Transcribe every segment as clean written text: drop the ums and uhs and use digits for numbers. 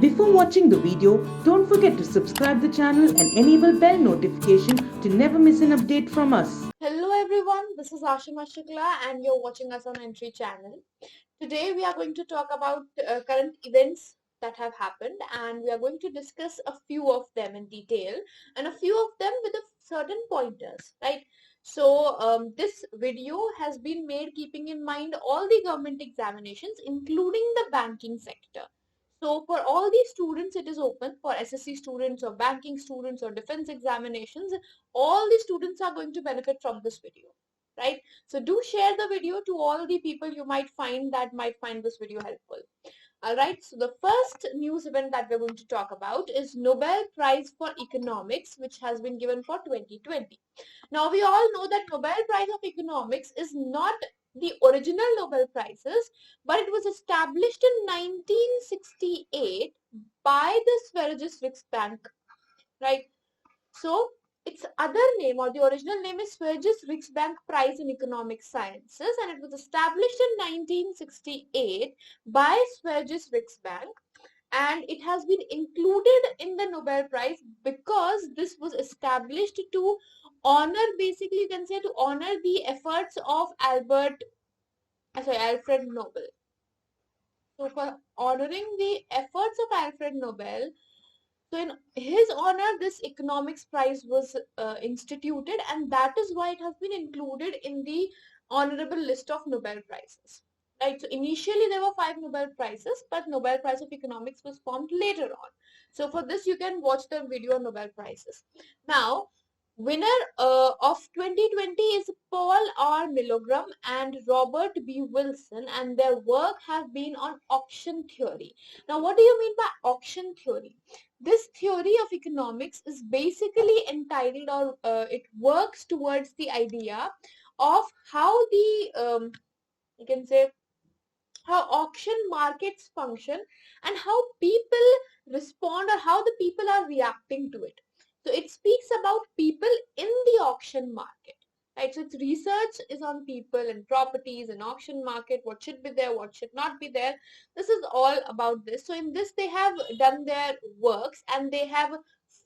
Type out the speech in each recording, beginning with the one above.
Before watching the video, don't forget to subscribe the channel and enable bell notification to never miss an update from us. Hello everyone, this is Ashima Shukla and you're watching us on Entri channel. Today we are going to talk about current events that have happened, and we are going to discuss a few of them in detail and a few of them with a certain pointers, right? So this video has been made keeping in mind all the government examinations including the banking sector. So for all these students, it is open for SSC students or banking students or defense examinations. All the students are going to benefit from this video, right? So do share the video to all the people you might find that might find this video helpful. All right, so the first news event that we're going to talk about is Nobel Prize for Economics, which has been given for 2020. Now, we all know that Nobel Prize of Economics is not the original Nobel Prizes, but it was established in 1968 by the Sveriges Riksbank, right? So, its other name or the original name is Sveriges Riksbank Prize in Economic Sciences, and it was established in 1968 by Sveriges Riksbank, and it has been included in the Nobel Prize because this was established to honor, basically you can say, to honor the efforts of Alfred Nobel. So for honoring the efforts of Alfred Nobel, so in his honor, this economics prize was instituted, and that is why it has been included in the honorable list of Nobel Prizes. Right. So initially there were 5 Nobel Prizes, but Nobel Prize of Economics was formed later on. So for this, you can watch the video on Nobel Prizes. Now, winner of 2020 is Paul R. Milgram and Robert B. Wilson, and their work have been on auction theory. Now, what do you mean by auction theory? This theory of economics is basically entitled, or it works towards the idea of how the you can say how auction markets function and how people respond, or how the people are reacting to it. So it speaks about people in the auction market, right? So its research is on people and properties and auction market, what should be there, what should not be there. This is all about this. So in this, they have done their works and they have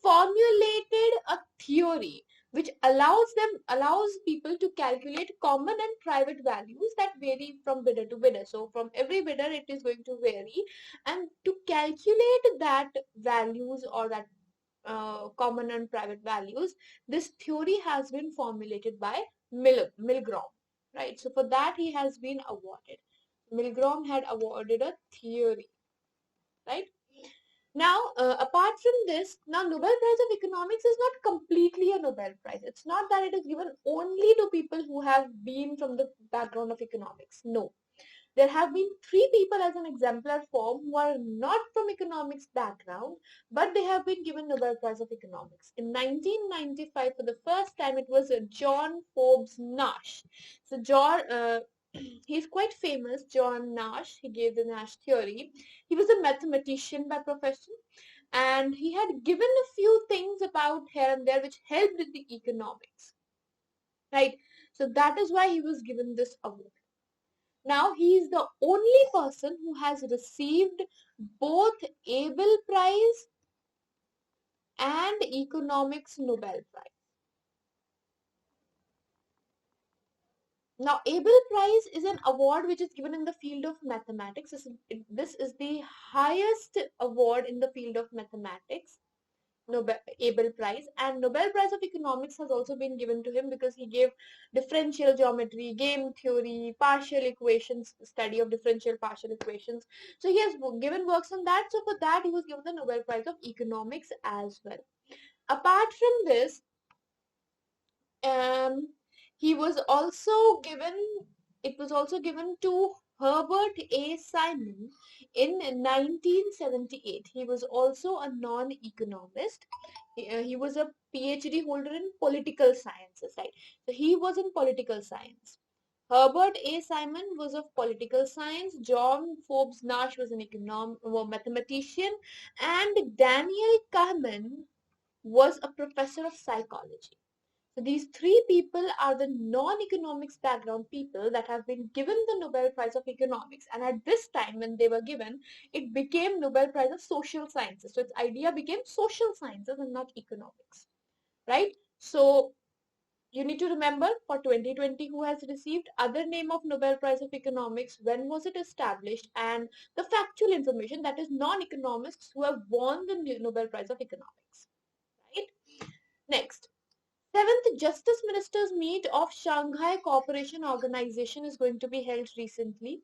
formulated a theory which allows people to calculate common and private values that vary from bidder to bidder. So from every bidder it is going to vary, and to calculate that values, or that common and private values, this theory has been formulated by Milgram, right? So for that he has been awarded. Milgram had awarded a theory, right? Now, apart from this, now Nobel Prize of Economics is not completely a Nobel Prize. It's not that it is given only to people who have been from the background of economics. No. There have been 3 people as an exemplar form who are not from economics background, but they have been given Nobel Prize of Economics. In 1995, for the first time, it was John Forbes Nash. So he's quite famous, John Nash. He gave the Nash theory. He was a mathematician by profession, and he had given a few things about here and there which helped with the economics, right? So that is why he was given this award. Now he is the only person who has received both Abel Prize and Economics Nobel Prize. Now, Abel Prize is an award which is given in the field of mathematics. This is the highest award in the field of mathematics, Abel Prize. And Nobel Prize of Economics has also been given to him because he gave differential geometry, game theory, partial equations, study of differential partial equations. So he has given works on that. So for that, he was given the Nobel Prize of Economics as well. Apart from this, um, he was also given, it was also given to Herbert A. Simon in 1978. He was also a non-economist. He was a PhD holder in political sciences, right? So he was in political science. Herbert A. Simon was of political science. John Forbes Nash was an mathematician, and Daniel Kahneman was a professor of psychology. So these three people are the non-economics background people that have been given the Nobel Prize of Economics. And at this time when they were given, it became Nobel Prize of Social Sciences. So its idea became social sciences and not economics, right? So you need to remember for 2020 who has received, other name of Nobel Prize of Economics, when was it established, and the factual information, that is non-economists who have won the Nobel Prize of Economics, right? Next, seventh Justice Ministers Meet of Shanghai Cooperation Organization is going to be held recently,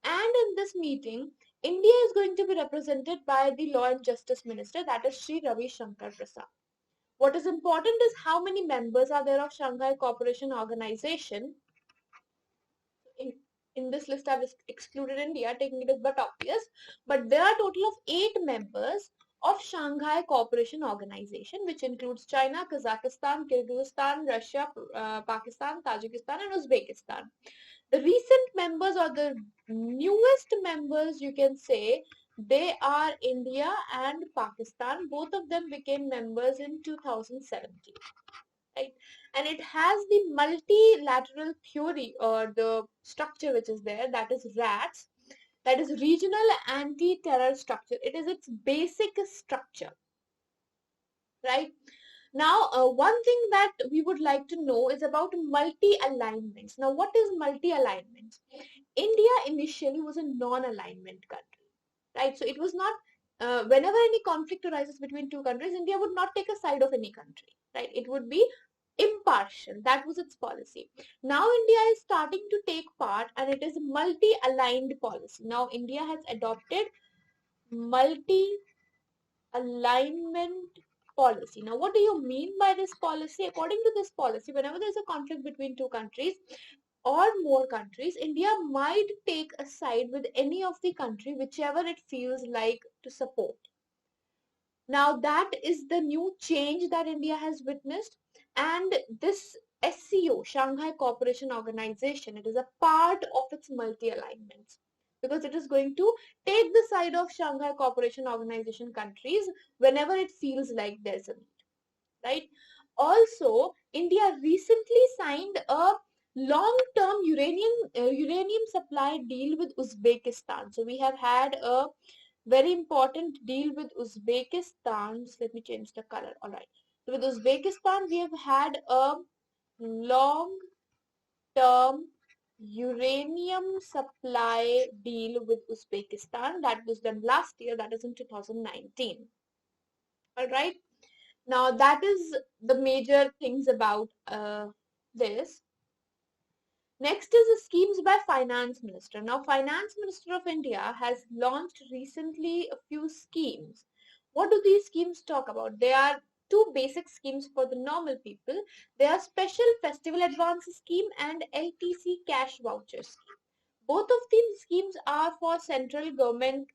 and in this meeting, India is going to be represented by the Law and Justice Minister, that is Sri Ravi Shankar Prasad. What is important is how many members are there of Shanghai Cooperation Organization. In, in this list, I've excluded India, taking it as but obvious, but there are a total of 8 members of Shanghai Cooperation Organization, which includes China, Kazakhstan, Kyrgyzstan, Russia, Pakistan, Tajikistan, and Uzbekistan. The recent members, or the newest members, you can say, they are India and Pakistan. Both of them became members in 2017. Right? And it has the multilateral theory, or the structure which is there, that is RATS, that is Regional Anti-Terror Structure. It is its basic structure, right? Now, one thing that we would like to know is about multi-alignments. Now, what is multi-alignments? India initially was a non-alignment country, right? So it was not, whenever any conflict arises between two countries, India would not take a side of any country, right? It would be impartial. That was its policy. Now India is starting to take part, and it is multi-aligned policy. Now India has adopted multi-alignment policy. Now what do you mean by this policy? According to this policy, whenever there is a conflict between two countries or more countries, India might take a side with any of the country, whichever it feels like to support. Now that is the new change that India has witnessed, and this SCO, Shanghai Cooperation Organization, it is a part of its multi-alignments, because it is going to take the side of Shanghai Cooperation Organization countries whenever it feels like there's a need, right? Also, India recently signed a long-term uranium supply deal with Uzbekistan. So we have had a very important deal with Uzbekistan. Let me change the color. All right. So with Uzbekistan, we have had a long-term uranium supply deal with Uzbekistan that was done last year. That is in 2019. All right. Now that is the major things about this. Next is the schemes by Finance Minister. Now, Finance Minister of India has launched recently a few schemes. What do these schemes talk about? They are two basic schemes for the normal people. They are Special Festival Advance Scheme and LTC Cash Voucher Scheme. Both of these schemes are for central government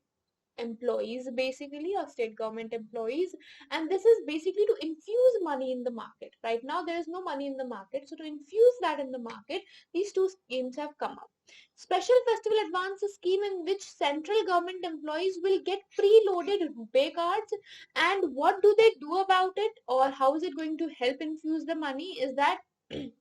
employees, basically, or state government employees, and this is basically to infuse money in the market. Right now there is no money in the market, so to infuse that in the market, these two schemes have come up. Special Festival Advance Scheme, in which central government employees will get preloaded RuPay cards, and what do they do about it, or how is it going to help infuse the money, is that in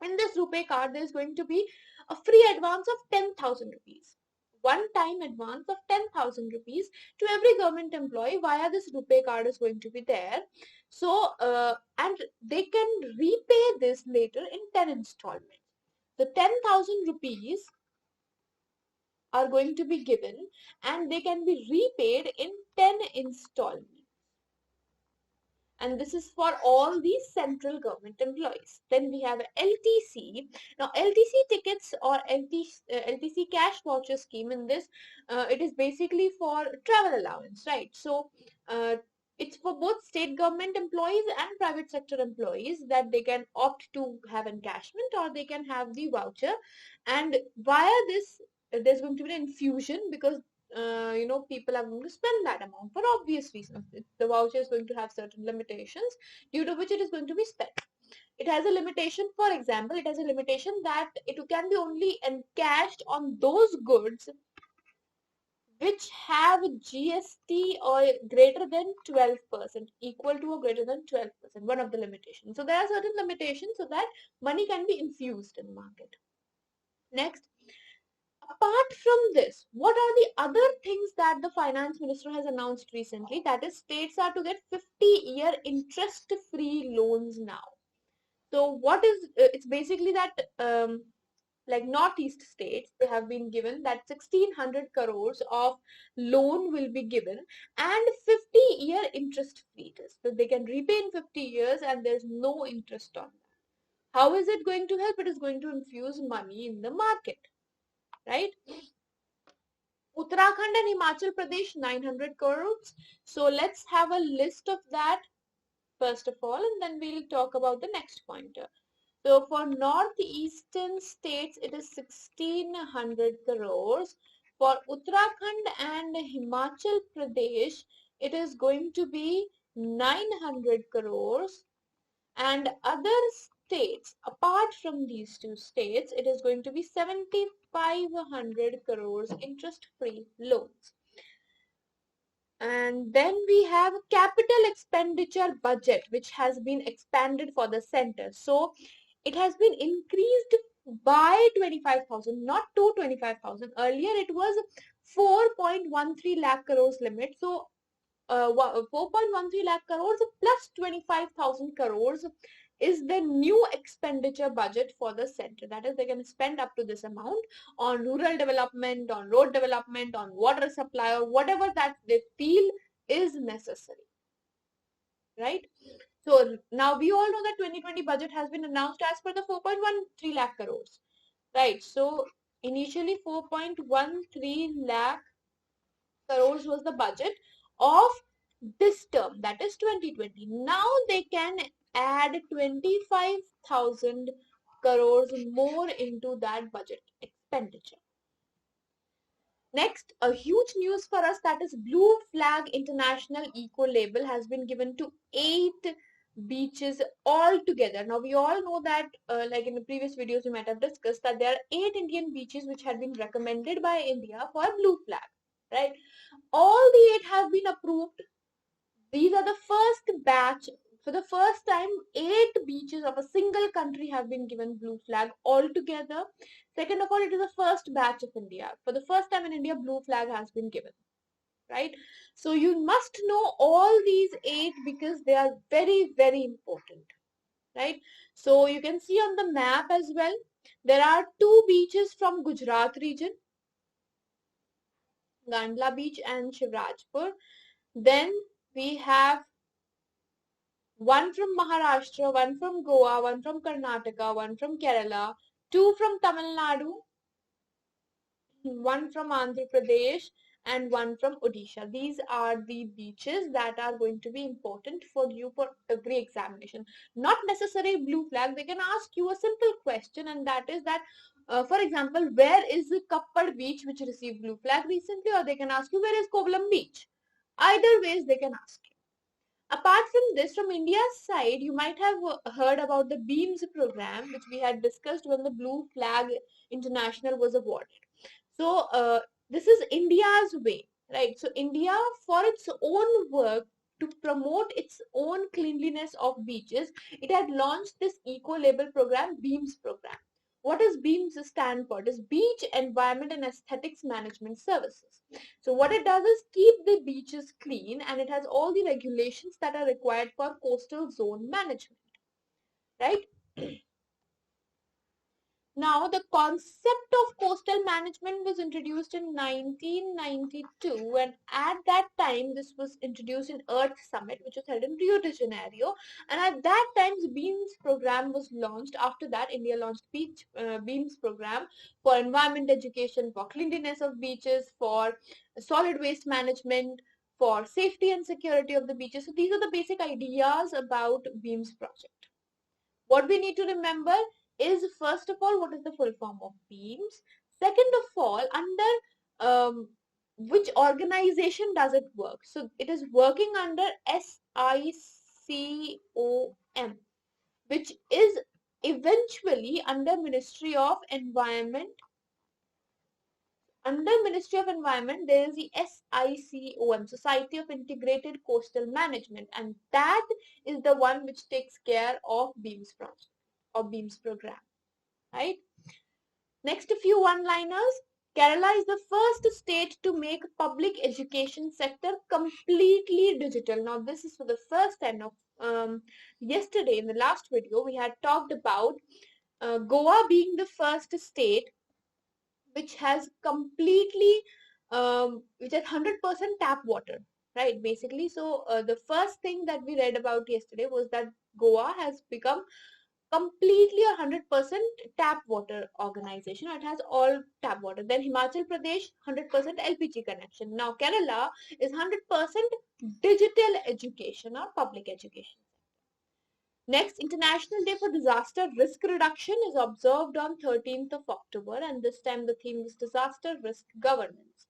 this RuPay card there is going to be a free advance of 10,000 rupees. One-time advance of 10,000 rupees to every government employee via this RuPay card is going to be there. So, and they can repay this later in 10 installments. The 10,000 rupees are going to be given, and they can be repaid in 10 installments. And this is for all these central government employees. Then we have LTC. Now LTC tickets, or LTC cash voucher scheme, in this it is basically for travel allowance, right? So it's for both state government employees and private sector employees, that they can opt to have encashment or they can have the voucher, and via this there's going to be an infusion, because people are going to spend that amount for obvious reasons. The voucher is going to have certain limitations due to which it is going to be spent. It has a limitation, for example, it has a limitation that it can be only encashed on those goods which have GST or greater than 12%, equal to or greater than 12%, one of the limitations. So there are certain limitations so that money can be infused in the market. Next, apart from this, what are the other things that the finance minister has announced recently? That is, states are to get 50-year interest-free loans now. So what is, it's basically that like northeast states, they have been given that 1600 crores of loan will be given and 50-year interest free. So they can repay in 50 years and there's no interest on that. How is it going to help? It is going to infuse money in the market, right? Uttarakhand and Himachal Pradesh, 900 crores. So let's have a list of that first of all, and then we'll talk about the next pointer. So for northeastern states, it is 1600 crores. For Uttarakhand and Himachal Pradesh, it is going to be 900 crores. And other states, apart from these two states, it is going to be 7500 crores interest-free loans. And then we have capital expenditure budget, which has been expanded for the center. So it has been increased by 25,000, not to 25,000. Earlier it was 4.13 lakh crores limit. So 4.13 lakh crores plus 25,000 crores is the new expenditure budget for the center. That is, they can spend up to this amount on rural development, on road development, on water supply, or whatever that they feel is necessary, right? So now we all know that 2020 budget has been announced as per the 4.13 lakh crores, right? So initially 4.13 lakh crores was the budget of this term, that is 2020. Now they can add 25,000 crores more into that budget expenditure. Next, a huge news for us, that is Blue Flag International Eco Label has been given to 8 beaches altogether. Now we all know that like in the previous videos we might have discussed that there are 8 Indian beaches which had been recommended by India for Blue Flag, right? All the 8 have been approved. These are the first batch. For the first time, 8 beaches of a single country have been given blue flag altogether. Second of all, it is the first batch of India. For the first time in India, blue flag has been given, right? So you must know all these 8 because they are very, very important, right? So you can see on the map as well, there are 2 beaches from Gujarat region, Gandla Beach and Shivrajpur. Then we have one from Maharashtra, one from Goa, one from Karnataka, one from Kerala, 2 from Tamil Nadu, one from Andhra Pradesh, and one from Odisha. These are the beaches that are going to be important for you for every examination. Not necessarily blue flag. They can ask you a simple question, and that is that, for example, where is the Kappad beach which received blue flag recently? Or they can ask you, where is Kovalam beach? Either ways, they can ask you. Apart from this, from India's side, you might have heard about the BEAMS program, which we had discussed when the Blue Flag International was awarded. So, this is India's way, right? So, India, for its own work to promote its own cleanliness of beaches, it had launched this eco-label program, BEAMS program. What does BEAMS stand for? It is Beach Environment and Aesthetics Management Services. So what it does is keep the beaches clean, and it has all the regulations that are required for coastal zone management, right? Now, the concept of coastal management was introduced in 1992, and at that time, this was introduced in Earth Summit, which was held in Rio de Janeiro. And at that time, the BEAMS program was launched. After that, India launched BEAMS program for environment education, for cleanliness of beaches, for solid waste management, for safety and security of the beaches. So these are the basic ideas about BEAMS project. What we need to remember is, first of all, what is the full form of BEAMS? Second of all, under which organization does it work? So it is working under SICOM, which is eventually under Ministry of Environment, Under Ministry of Environment, there is the SICOM, Society of Integrated Coastal Management, and that is the one which takes care of BEAMS project or BEAMS program, right? Next, a few one-liners. Kerala is the first state to make public education sector completely digital. Now, this is for the first time. Now, yesterday in the last video, we had talked about Goa being the first state which has completely, which has 100% tap water, right? Basically, so the first thing that we read about yesterday was that Goa has become completely 100% tap water organization. It has all tap water. Then Himachal Pradesh 100% LPG connection. Now Kerala is 100% digital education or public education. Next, International Day for Disaster Risk Reduction is observed on 13th of October, and this time the theme is disaster risk governance.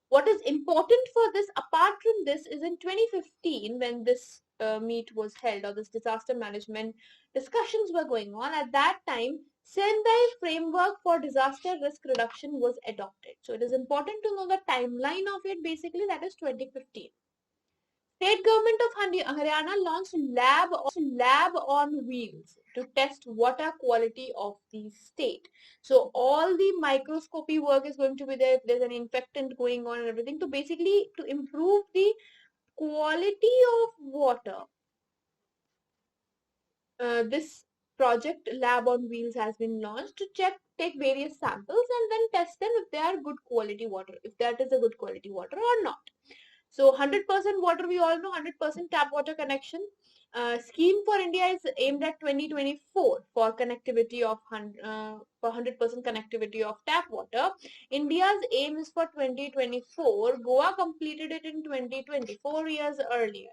What is important for this, apart from this, is in 2015 when this meet was held, or this disaster management discussions were going on. At that time, Sendai framework for disaster risk reduction was adopted. So it is important to know the timeline of it. Basically, that is 2015. State government of Haryana launched lab on wheels to test water quality of the state. So all the microscopy work is going to be there if there's an infectant going on and everything, to basically to improve the quality of water. This project lab on wheels has been launched to take various samples and then test them if they are good quality water, if that is a good quality water or not. So 100% water, we all know 100% tap water connection. Scheme for India is aimed at 2024 for connectivity of 100% connectivity of tap water. India's aim is for 2024. Goa completed it in 2024 years earlier.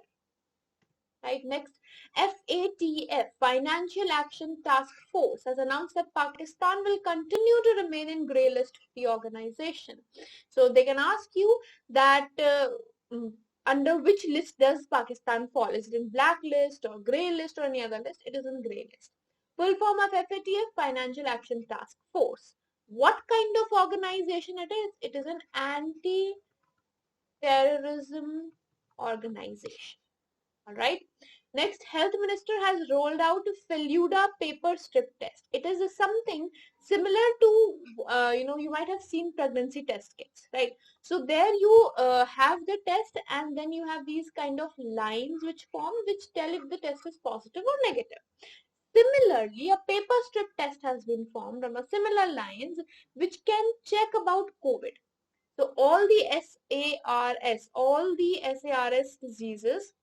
Right, next, FATF, Financial Action Task Force, has announced that Pakistan will continue to remain in grey list of the organization. So they can ask you that under which list does Pakistan fall? Is it in black list or grey list or any other list? It is in grey list. Full form of FATF, Financial Action Task Force. What kind of organization it is? It is an anti-terrorism organization. All right. Next, Health Minister has rolled out Feluda paper strip test. It is something similar to, you might have seen pregnancy test kits, right? So there you have the test, and then you have these kind of lines which form, which tell if the test is positive or negative. Similarly, a paper strip test has been formed on a similar lines, which can check about COVID. So all the SARS diseases,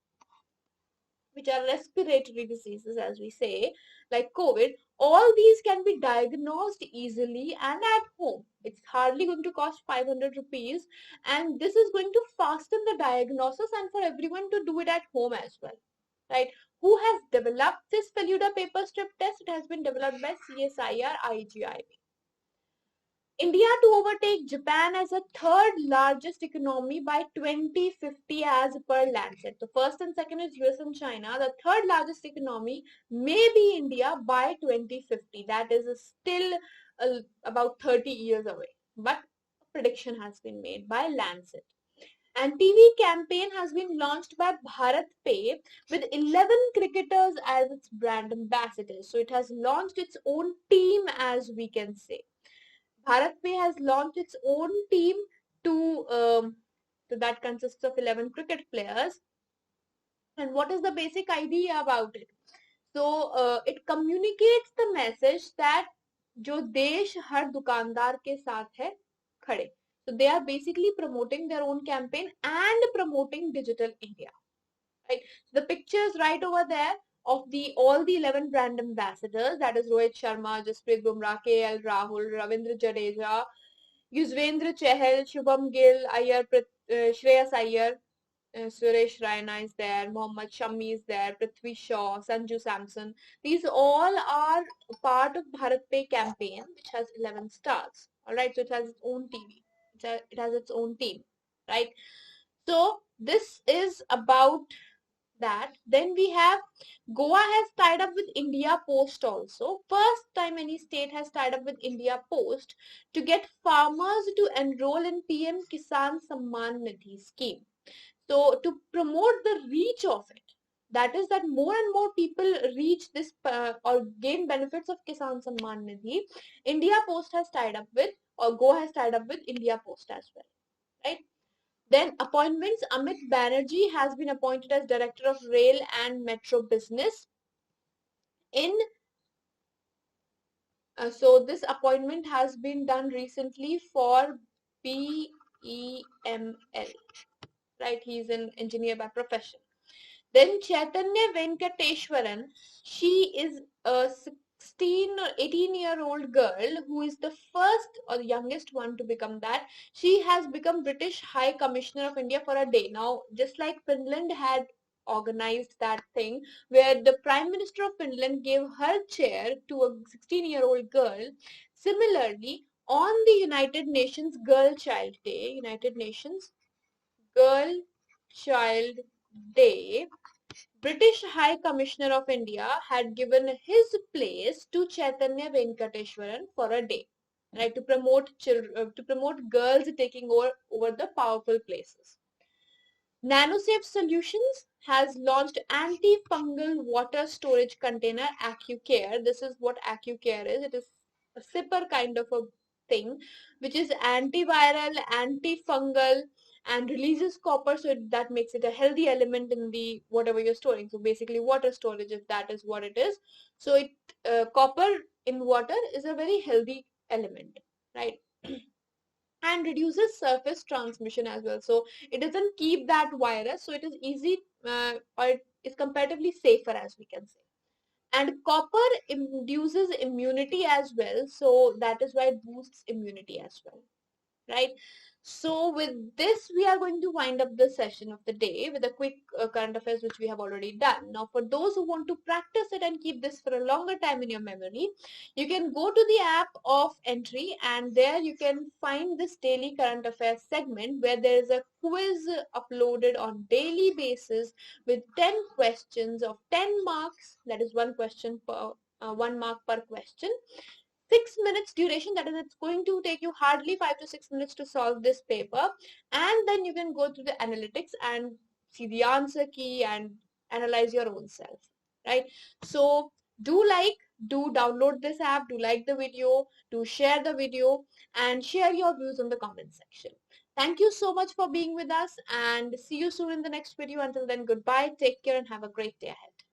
which are respiratory diseases, as we say, like COVID, all these can be diagnosed easily and at home. It's hardly going to cost 500 rupees, and this is going to fasten the diagnosis and for everyone to do it at home as well, right? Who has developed this Feluda paper strip test? It has been developed by CSIR IGIB. India to overtake Japan as a third largest economy by 2050 as per Lancet. The first and second is US and China. The third largest economy may be India by 2050. That is still about 30 years away. But a prediction has been made by Lancet. And TV campaign has been launched by Bharat Pay with 11 cricketers as its brand ambassadors. So it has launched its own team, as we can say. Bharat Pay has launched its own team that consists of 11 cricket players. And what is the basic idea about it? So it communicates the message that जो देश हर दुकानदार के साथ है खड़े. So they are basically promoting their own campaign and promoting digital India. Right? The pictures right over there of all the 11 brand ambassadors, that is Rohit Sharma, Jasprit Bumrah, KL Rahul, Ravindra Jadeja, Yuzvendra Chahal, Shubham Gill, Shreyas Iyer, Suresh Raina is there, Mohammad Shami is there, Prithvi Shaw, Sanju Samson. These all are part of Bharat Pay campaign, which has 11 stars. Alright, so it has its own TV. It has its own team. Right? So this is about that. Then we have Goa has tied up with India Post also. First time any state has tied up with India Post to get farmers to enroll in PM Kisan Samman Nidhi scheme. So to promote the reach of it, that is that more and more people reach this or gain benefits of Kisan Samman Nidhi, India Post has tied up with, or Goa has tied up with India Post as well, right? Then appointments, Amit Banerjee has been appointed as Director of Rail and Metro Business. So this appointment has been done recently for BEML, right? He's an engineer by profession. Then Chaitanya Venkateshwaran, she is a 16 or 18-year-old girl who is the first or the youngest one to become that. She has become British High Commissioner of India for a day. Now, just like Finland had organized that thing where the Prime Minister of Finland gave her chair to a 16-year-old girl, similarly, on the United Nations Girl Child Day, United Nations Girl Child Day, British High Commissioner of India had given his place to Chaitanya Venkateshwaran for a day, right, to promote to promote girls taking over the powerful places. NanoSafe Solutions has launched antifungal water storage container AccuCare. This is what AccuCare is. It is a sipper kind of a thing, which is antiviral, antifungal, and releases copper, so that makes it a healthy element in the whatever you're storing. So basically, water storage, if that is what it is. So it copper in water is a very healthy element, right? And reduces surface transmission as well. So it doesn't keep that virus. So it is easy or it is comparatively safer, as we can say. And copper induces immunity as well. So that is why it boosts immunity as well, right? So with this, we are going to wind up the session of the day with a quick current affairs, which we have already done. Now, for those who want to practice it and keep this for a longer time in your memory, you can go to the app of Entri, and there you can find this daily current affairs segment where there is a quiz uploaded on daily basis with 10 questions of 10 marks. That is one question per 1 mark per question. 6 minutes duration, that is, it's going to take you hardly 5 to 6 minutes to solve this paper, and then you can go through the analytics and see the answer key and analyze your own self, right? So do download this app, do like the video, do share the video, and share your views in the comment section. Thank you so much for being with us, and see you soon in the next video. Until then, goodbye, take care, and have a great day ahead.